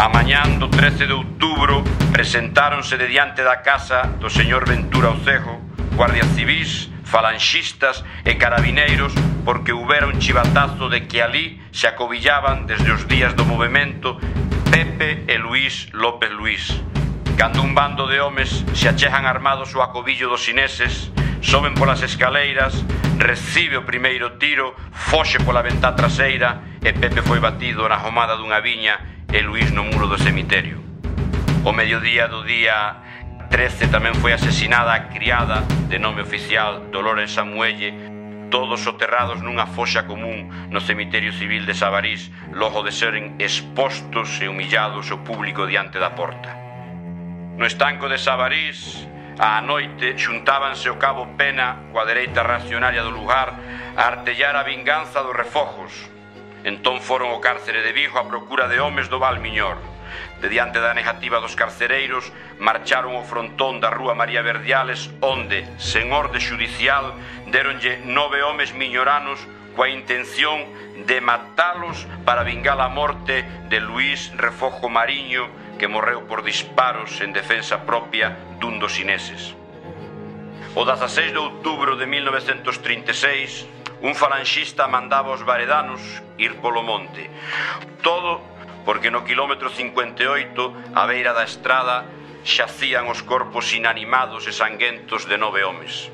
A mañán do 13 de outubro presentáronse de diante da casa do señor Ventura Ocejo guardias civís, falanxistas e carabineiros porque houbera un chivatazo de que alí se acobillaban desde os días do movemento Pepe e Luís López Luís. Cando un bando de homes se achegan armados ao acobillo dos sineses, soben polas escaleiras, recibe o primeiro tiro, foxe pola ventá traseira e Pepe foi batido na jomada dunha viña e Luís no muro do cemiterio. O mediodía do día 13 tamén foi asesinada a criada de nome oficial Dolores Samuelle, todos soterrados nunha foxa común no cemiterio civil de Sabarís, logo de seren expostos e humillados ao público diante da porta. No estanco de Sabarís, á noite, xuntábanse o cabo Pena coa dereita reaccionaria do lugar a artellar a vinganza dos refojos. Entón foron ao cárcere de Vigo a procura de homes do Val Miñor. De diante da negativa dos carcereiros, marcharon ao frontón da rúa María Verdiales, onde, sen orde xudicial, deronlle 9 homes miñoranos coa intención de matalos para vingar a morte de Luís Refojo Mariño, que morreu por disparos en defensa propia dun dos sineses. O 16 de outubro de 1936, un falanxista mandaba aos varedanos ir polo monte. Todo porque no quilómetro 58, á beira da estrada, xacían os corpos inanimados e sanguentos de 9 homes.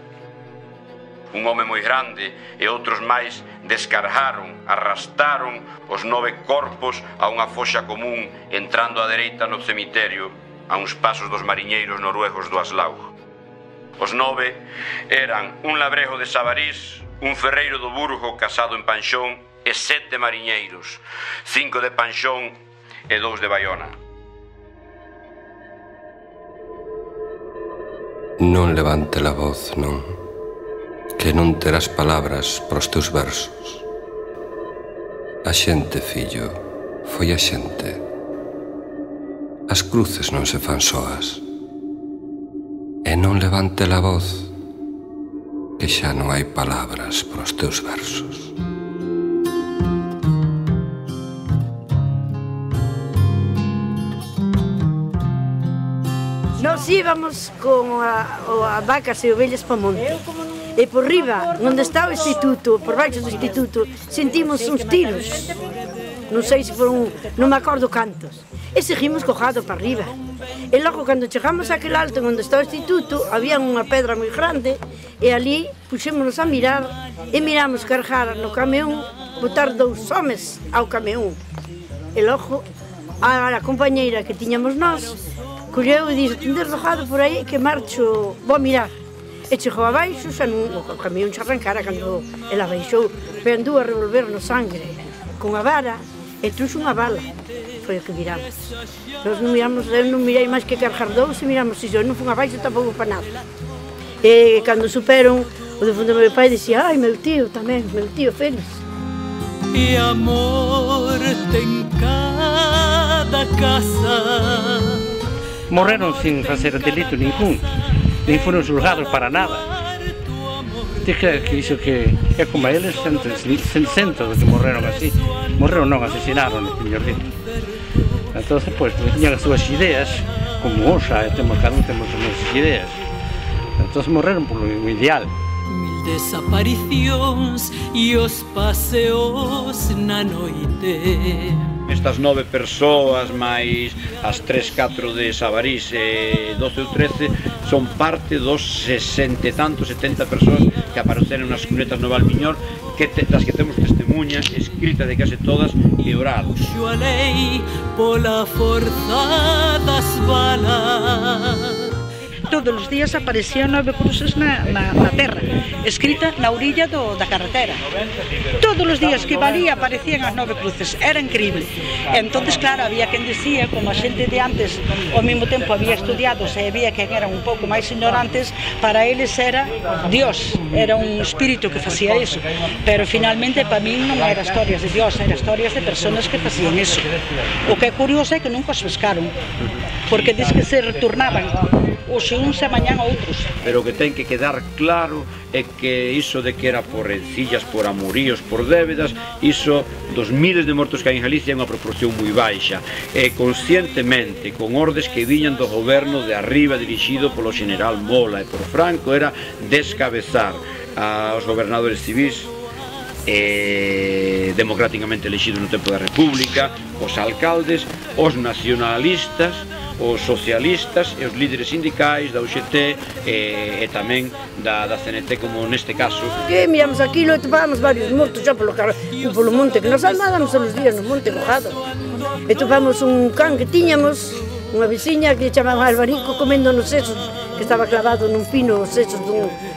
Un home moi grande e outros máis descargaron, arrastaron os 9 corpos a unha foxa común entrando á dereita no cemiterio, a uns pasos dos mariñeiros noruegos do Aslaug. Os 9 eran un labrejo de Sabarís, un ferreiro do Burgo casado en Panxón e 7 mariñeiros, 5 de Panxón e 2 de Baiona. Non levante a voz, non, que non terás palabras pros teus versos. A xente, fillo, foi a xente. As cruces non se fan soas. E non levante a voz, que xa non hai palabras pros teus versos. Nos íbamos con a vacas e ovellas para o monte. E por riba, onde está o instituto, por baixo do instituto, sentimos uns tiros. Non sei se foron, non me acordo cantos. E seguimos cojado para arriba. E logo, cando chegamos a aquel alto onde está o instituto, había unha pedra moi grande e ali puxémonos a mirar e miramos cargar no camión, botar 2 homes ao camión. E logo, a compañeira que tiñamos nós, colleu e dixo, tendes dojado por aí que marcho, vou mirar. E chegou abaixo, xa non, o camión xa arrancara cando ela baixou, pero andou a revolver no sangre, con a vara, e trouxe unha bala. Foi o que miramos. Nós non miramos, eu non mirei máis que cargar 2 e miramos iso, non fun abaixo tampouco para nada. E cando superon, o defunto do meu pai dicía, ai, meu tío tamén, meu tío Félix. E a morte en cada casa. Morreron sin facer delito ningún, nin foron xulgados para nada. Ti crees que iso que é como a eles, centos que morreron así. Morreron non, asesinaron, señor dito. Entón, pois, tiñan as súas ideas, como osa, cada un temos as nosas ideas. Entón, morreron polo ideal. Mil desaparicións e os paseos na noite. Estas 9 persoas, máis as 3, 4 de Sabarís e 12 ou 13, son parte dos 60 e tantos, 70 persoas que apareceron nas cunetas no Val Miñor, das que temos testemunhas escritas de case todas e oral. Xo a lei pola forza das balas. Todos os días aparecían 9 cruces na terra, escrita na orilla da carretera. Todos os días que iba ali aparecían as 9 cruces, era increíble. Entonces, claro, había quen dicía, como a xente de antes ao mesmo tempo había estudiado, e había quen eran un pouco máis ignorantes, para eles era Dios, era un espírito que facía eso. Pero finalmente, para min non era historias de Dios, era historias de personas que facían eso. O que é curioso é que nunca os pescaron, porque diz que se retornaban hoxe uns e mañán outros. Pero o que ten que quedar claro é que iso de que era por rencillas, por amoríos, por débedas, iso dos miles de mortos que hai en Galicia é unha proporción moi baixa, e conscientemente, con ordes que viñan do goberno de arriba dirixido polo general Mola e por Franco, era descabezar aos gobernadores civis democráticamente elexidos no tempo da República, os alcaldes, os nacionalistas, os socialistas e os líderes sindicais da UGT e tamén da CNT, como neste caso. Que miramos aquilo e topábamos varios mortos xa polo monte, que nos andábamos todos os días no monte mojado. E topamos un can que tiñamos, unha veciña que chamaban Albarico, comendo nos sesos, que estaba clavado nun pino os sesos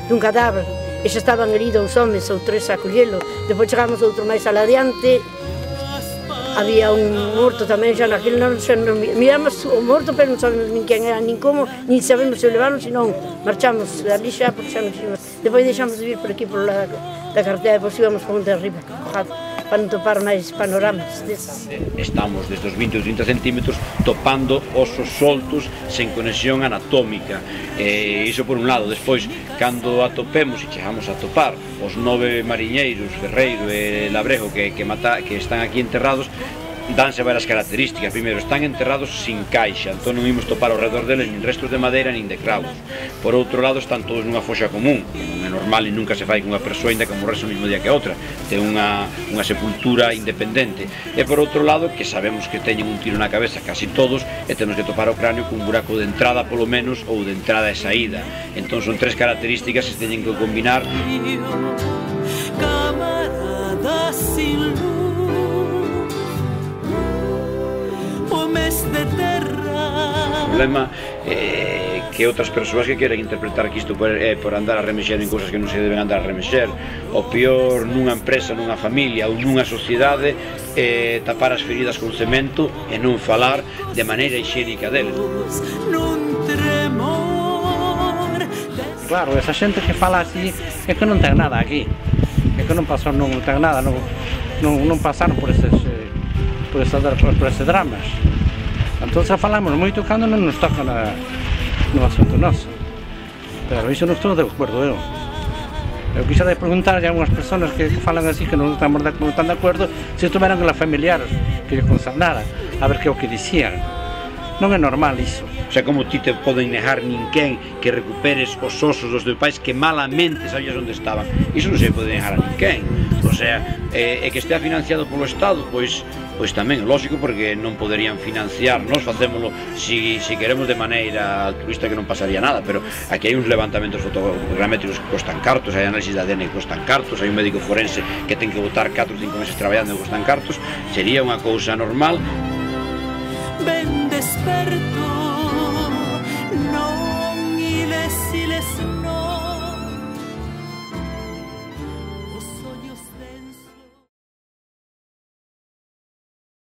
dun cadáver. E xa estaban heridos os homens ou tres a collelo. Depois chegamos outro máis aladiante, había un morto tamén xa naquele, miramos o morto pero non sabemos nin quen era, nin como, nin sabemos se o levaron, senón marchamos ali xa porque xa non ximos. Depois deixamos de vir por aquí por la da carretera, depois íbamos por monte arriba, cojado, para non topar máis panoramas deses. Estamos desde os 20 ou 30 centímetros topando osos soltos sen conexión anatómica, iso por un lado. Despois, cando atopemos e chegamos a topar os 9 mariñeiros, Ferreiro e Labrejo que están aquí enterrados, danse varias características. Primeiro, están enterrados sin caixa, entón non imos topar ao redor deles nin restos de madeira nin de cravos. Por outro lado, están todos nunha foxa común, que non é normal e nunca se fai cunha persoa ainda que morrese o mesmo día que a outra, ten unha sepultura independente. E por outro lado, que sabemos que teñen un tiro na cabeza casi todos, e temos que topar o cráneo cun buraco de entrada polo menos ou de entrada e saída. Entón son tres características que se teñen que combinar. Camarada sin luz, o mes de terra. O problema é que outras persoas que queren interpretar que isto é por andar a remexer en cousas que non se deben andar a remexer. O peor nunha empresa, nunha familia ou nunha sociedade é tapar as feridas con cemento e non falar de maneira higiénica deles. Claro, esa xente que fala así é que non ten nada aquí, é que non pasou, non ten nada, non pasaron por estes dramas. Entón falamos moito cando non nos toca no asunto noso, pero iso non estou de acordo eu. Eu quixera preguntar a unhas persoas que falan así que non están de acordo se estuveran con las familiares que lle concernaran, a ver que é o que dicían. Non é normal iso. O sea, como ti te poden negar ninguén que recuperes os osos dos teus pais que malamente sabías onde estaban. Iso non se pode negar a ninguén. O sea, é que estea financiado polo Estado, pois tamén é lógico, porque non poderían financiar. Nós facémolo si queremos de maneira altruista, que non pasaría nada, pero aquí hai uns levantamentos fotogramétricos que costan cartos, hai análisis de ADN que costan cartos, hai un médico forense que ten que botar 4 ou 5 meses traballando que costan cartos. Sería unha cousa normal